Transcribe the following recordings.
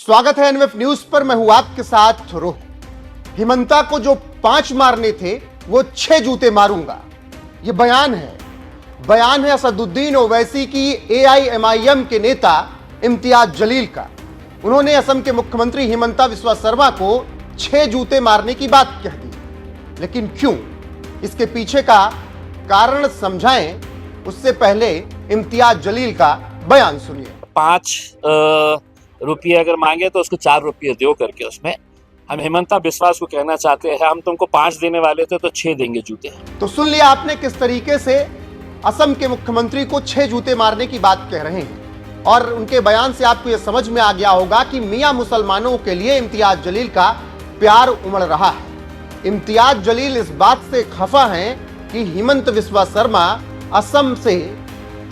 स्वागत है NF news पर। मैं हूं आपके साथ रोह। हिमंता को जो 5 मारने थे वो 6 जूते मारूंगा, ये बयान है असदुद्दीन ओवैसी की एआईएमआईएम के नेता इम्तियाज जलील का। उन्होंने असम के मुख्यमंत्री हिमंता बिस्वा शर्मा को 6 जूते मारने की बात कह दी, लेकिन क्यों, इसके पीछे का कारण समझाएं उससे पहले इम्तियाज जलील का बयान सुनिए। 5 रुपये अगर मांगे तो उसको 4 रुपये दो करके उसमें हम हिमंता बिस्वास को कहना चाहते हैं, हम तुमको 5 देने वाले थे तो 6 देंगे जूते। तो सुन लिया आपने किस तरीके से असम के मुख्यमंत्री को 6 जूते मारने की बात कह रहे हैं, और उनके बयान से आपको यह समझ में आ गया होगा कि मियां मुसलमानों के लिए इम्तियाज जलील का प्यार उमड़ रहा है। इम्तियाज जलील इस बात से खफा हैं कि हिमंत बिस्वा शर्मा असम से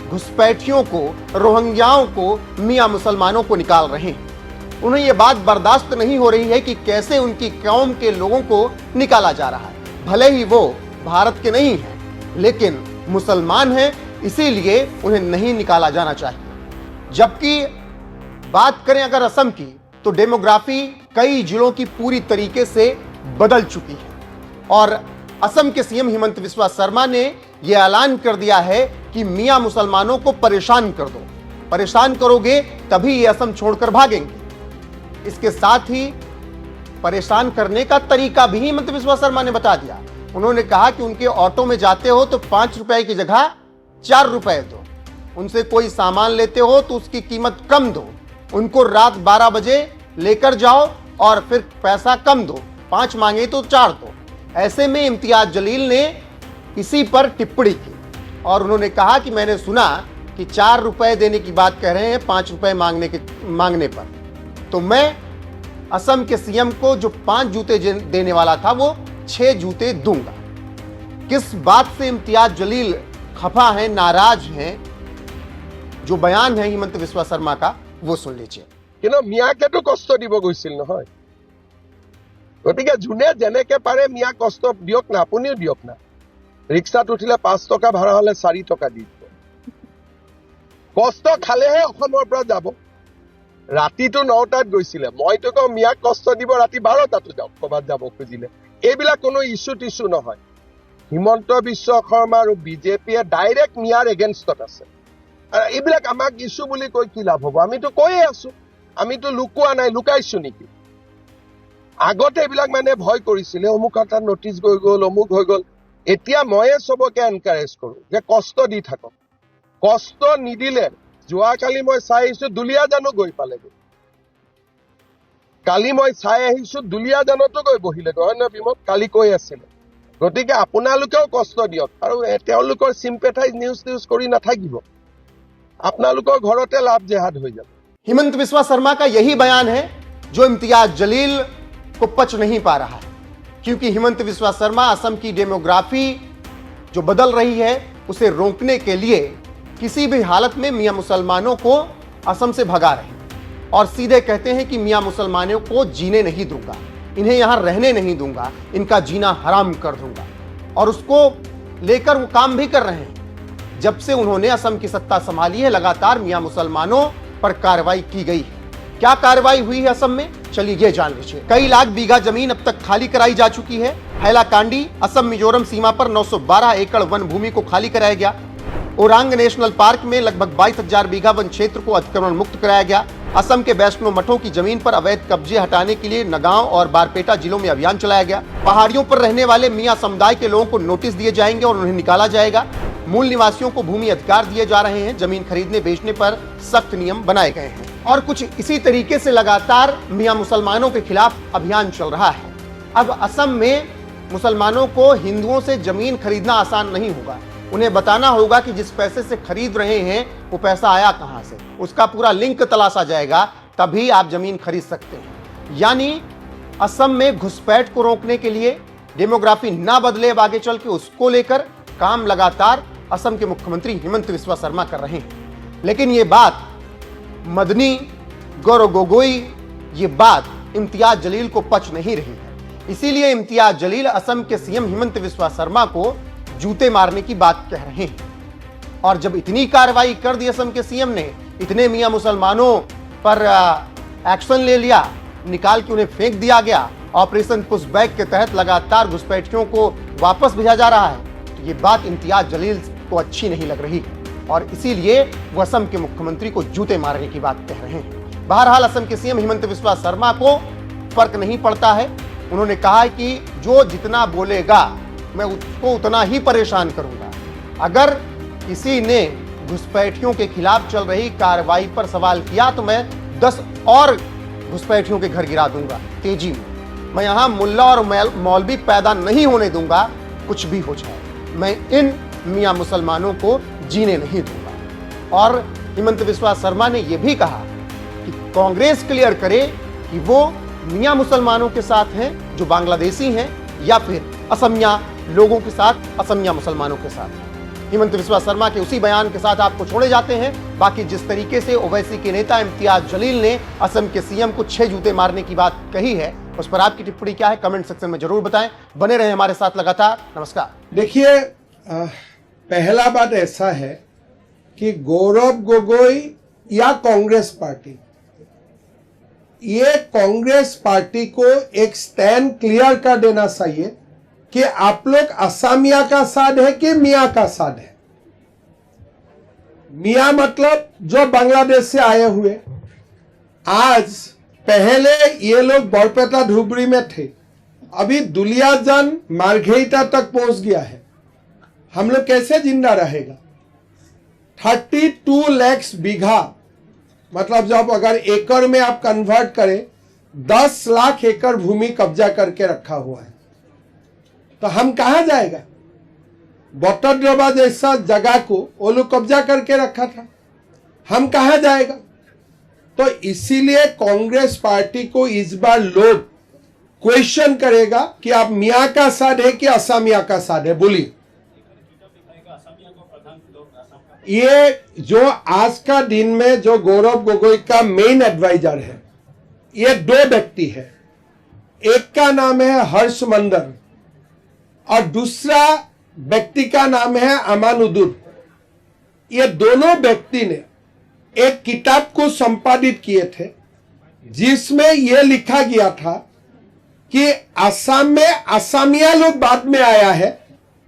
घुसपैठियों को, रोहिंग्याओं को, मियां मुसलमानों को निकाल रहे हैं। उन्हें यह बात बर्दाश्त नहीं हो रही है कि कैसे उनकी कौम के लोगों को निकाला जा रहा है। भले ही वो भारत के नहीं हैं, लेकिन मुसलमान हैं, इसीलिए उन्हें नहीं निकाला जाना चाहिए। जबकि बात करें अगर असम की, तो डेमोग्राफी कई जिलों की पूरी तरीके से बदल चुकी है और असम के सीएम हिमंत बिस्वा शर्मा ने यह ऐलान कर दिया है कि मियां मुसलमानों को परेशान कर दो, परेशान करोगे तभी ये असम छोड़कर भागेंगे। इसके साथ ही परेशान करने का तरीका भी हिमंत बिस्वा शर्मा ने बता दिया। उन्होंने कहा कि उनके ऑटो में जाते हो तो 5 रुपए की जगह 4 रुपए दो, उनसे कोई सामान लेते हो तो उसकी कीमत कम दो, उनको रात 12 बजे लेकर जाओ और फिर पैसा कम दो, 5 मांगे तो 4 दो। ऐसे में इम्तियाज जलील ने इसी पर टिप्पणी की और उन्होंने कहा कि मैंने सुना कि 4 रुपए देने की बात कह रहे हैं 5 रुपए मांगने पर, तो मैं असम के सीएम को जो 5 जूते देने वाला था वो 6 जूते दूंगा। किस बात से इम्तियाज जलील खफा हैं, नाराज हैं, जो बयान है हिमंत बिस्वा शर्मा का वो सुन लीजिए। মিয়াকেতো কষ্ট দিব গৈছিল নহয়, গতিকে যোনে যেনেকে পাৰে মিয়া কষ্ট দিয়ক না, আপুনিও দিয়ক না। ৰিক্সাত উঠিলে 5 টকা ভাড়া হলে 4 টকা দি দিব। কষ্ট খালেহে অসমৰ পৰা যাব। ৰাতিটো 9টাত গৈছিলে, মইতো কওঁ মিয়াক কষ্ট দিব ৰাতি 12টাতো যাওক ক'ৰবাত যাব খুজিলে। এইবিলাক কোনো ইছ্যু টিছ্যু নহয়। হিমন্ত বিশ্ব শৰ্মা আৰু বিজেপিয়ে ডাইৰেক্ট মিয়াৰ এগেইনষ্টত আছে। আৰু এইবিলাক আমাক ইছ্যু বুলি কৈ কি লাভ হ'ব? আমিতো কৈয়ে আছো, আমিতো লুকোৱা নাই, লুকাইছো নেকি? আগতে এইবিলাক মানে ভয় কৰিছিলে, অমুক এটা নটিচ গৈ গ'ল, অমুক হৈ গ'ল। এতিয়া ময়ে চবকে এনকাৰেজ কৰো যে কষ্ট দি থাকক, কষ্ট নিদিলে। যোৱাকালি মই চাই আহিছো দুলীয়াজানো গৈ পালেগৈ, কালি মই চাই আহিছো দুলীয়াজানতো গৈ বহিলেগৈ, হয় নহয় বিমত? কালি কৈ আছিলে। গতিকে আপোনালোকেও কষ্ট দিয়ক আৰু তেওঁলোকৰ চিম্পেথাইজ নিউজ কৰি নাথাকিব, আপোনালোকৰ ঘৰতে লাভ জেহাদ হৈ যাব। हिमंत बिस्वा शर्मा का यही बयान है जो इम्तियाज जलील को पच नहीं पा रहा है, क्योंकि हिमंत बिस्वा शर्मा असम की डेमोग्राफी जो बदल रही है उसे रोकने के लिए किसी भी हालत में मियां मुसलमानों को असम से भगा रहे हैं और सीधे कहते हैं कि मियां मुसलमानों को जीने नहीं दूंगा, इन्हें यहां रहने नहीं दूंगा, इनका जीना हराम कर दूंगा। और उसको लेकर वो काम भी कर रहे हैं। जब से उन्होंने असम की सत्ता संभाली है, लगातार मियां मुसलमानों पर कार्रवाई की गई है। क्या कार्रवाई हुई है असम में, चलिए ये जान लीजिए। कई लाख बीघा जमीन अब तक खाली कराई जा चुकी है। हैलाकांडी असम मिजोरम सीमा पर 912 एकड़ वन भूमि को खाली कराया गया। ओरांग नेशनल पार्क में लगभग 22,000 बीघा वन क्षेत्र को अतिक्रमण मुक्त कराया गया। असम के वैष्णो मठों की जमीन पर अवैध कब्जे हटाने के लिए नगांव और बारपेटा जिलों में अभियान चलाया गया। पहाड़ियों पर रहने वाले मियां समुदाय के लोगों को नोटिस दिए जाएंगे और उन्हें निकाला जाएगा। मूल निवासियों को भूमि अधिकार दिए जा रहे हैं। जमीन खरीदने बेचने पर सख्त नियम बनाए गए हैं और कुछ इसी तरीके से लगातार मियां मुसलमानों के खिलाफ अभियान चल रहा है। अब असम में मुसलमानों को हिंदुओं से जमीन खरीदना आसान नहीं होगा। उन्हें बताना होगा कि जिस पैसे से खरीद रहे हैं वो पैसा आया कहां से, उसका पूरा लिंक तलाशा जाएगा, तभी आप जमीन खरीद सकते हैं। यानी असम में घुसपैठ को रोकने के लिए, डेमोग्राफी ना बदले अब आगे चल के, उसको लेकर काम लगातार असम के मुख्यमंत्री हिमंत बिस्वा शर्मा कर रहे हैं। लेकिन ये बात मदनी, गौरव गोगोई, ये बात इम्तियाज जलील को पच नहीं रही है। इसीलिए इम्तियाज जलील असम के सीएम हिमंत बिस्वा शर्मा को जूते मारने की बात कह रहे हैं। और जब इतनी कार्रवाई कर दी असम के सीएम ने, इतने मियां मुसलमानों पर एक्शन ले लिया, निकाल के उन्हें फेंक दिया गया। ऑपरेशन पुशबैक के तहत लगातार घुसपैठियों को वापस भेजा जा रहा है। तो ये बात इम्तियाज जलील को अच्छी नहीं लग रही और इसीलिए वो असम के मुख्यमंत्री को जूते मारने की बात कह रहे हैं। बहरहाल असम के सीएम हिमंत बिस्वा शर्मा को फर्क नहीं पड़ता है। उन्होंने कहा है कि जो जितना बोलेगा मैं उसको उतना ही परेशान करूंगा। अगर किसी ने घुसपैठियों के खिलाफ चल रही कार्रवाई पर सवाल किया तो मैं 10 और घुसपैठियों के घर गिरा दूंगा तेजी में। मैं यहां मुल्ला और मौलवी पैदा नहीं होने दूंगा, कुछ भी हो जाए मैं इन मियां मुसलमानों को जीने नहीं दूंगा। और हिमंत बिस्वा शर्मा ने यह भी कहा कि कांग्रेस क्लियर करे कि वो मियां मुसलमानों के साथ हैं जो बांग्लादेशी हैं या फिर असमिया लोगों के साथ, असमिया मुसलमानों के साथ। हिमंत बिस्वा शर्मा के उसी बयान के साथ आपको छोड़े जाते हैं। बाकी जिस तरीके से ओवैसी के नेता इम्तियाज जलील ने असम के सीएम को 6 जूते मारने की बात कही है, उस पर आपकी टिप्पणी क्या है कमेंट सेक्शन में जरूर बताएं। बने रहे हमारे साथ लगातार। नमस्कार। देखिए, पहला बात ऐसा है कि गौरव गोगोई या कांग्रेस पार्टी, ये कांग्रेस पार्टी को एक स्टैंड क्लियर कर देना चाहिए कि आप लोग असमिया का साथ है कि मियाँ का साथ है। मियाँ मतलब जो बांग्लादेश से आए हुए। आज पहले ये लोग बरपेटा धुबरी में थे, अभी दुलियाजान मार्घेरिटा तक पहुंच गया है। हम लोग कैसे जिंदा रहेगा? 32 लाख बीघा, मतलब जब अगर एकड़ में आप कन्वर्ट करें 10 लाख एकड़ भूमि कब्जा करके रखा हुआ है। तो हम कहां जाएगा? बटद्रवा जैसा जगह को वो लोग कब्जा करके रखा था, हम कहां जाएगा? तो इसीलिए कांग्रेस पार्टी को इस बार लोग क्वेश्चन करेगा कि आप मियाँ का साथ है कि असमिया का साथ है। बोलिए, ये जो आज का दिन में जो गौरव गोगोई का मेन एडवाइजर है, ये 2 व्यक्ति है। एक का नाम है हर्ष मंदर और दूसरा व्यक्ति का नाम है अमानुद्दीन। ये दोनों व्यक्ति ने एक किताब को संपादित किए थे जिसमें यह लिखा गया था कि असम में असमिया लोग बाद में आया है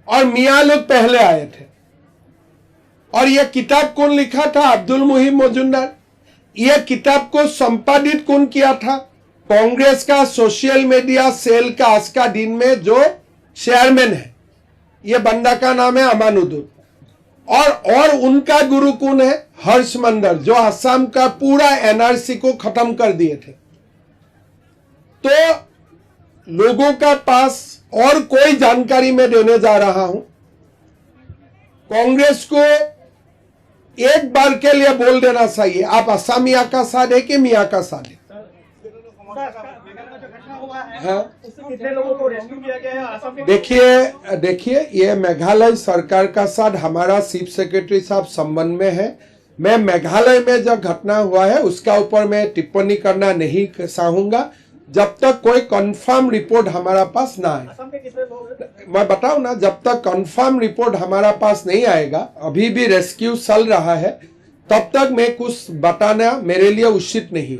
और मियाँ लोग पहले आए थे। और यह किताब कौन लिखा था? अब्दुल मुहिम मजुमदार। यह किताब को संपादित कौन किया था? कांग्रेस का सोशल मीडिया सेल का आज का दिन में जो चेयरमैन है, यह बंदा का नाम है अमानुद्दीन। और उनका गुरु कौन है? हर्ष मंदर, जो असम का पूरा एनआरसी को खत्म कर दिए थे। तो लोगों का पास और कोई जानकारी मैं देने जा रहा हूं। कांग्रेस को एक बार के लिए बोल देना चाहिए, आप असमिया का साथ है कि मियाँ का साथ है? देखिए, ये मेघालय सरकार का साथ हमारा चीफ सेक्रेटरी साहब संबंध में है। मैं मेघालय में जो घटना हुआ है उसका ऊपर मैं टिप्पणी करना नहीं चाहूंगा जब तक कोई कंफर्म रिपोर्ट हमारा पास ना आए। मैं बताऊं ना, जब तक कंफर्म रिपोर्ट हमारा पास नहीं आएगा, अभी भी रेस्क्यू चल रहा है, तब तक मैं कुछ बताना मेरे लिए उचित नहीं।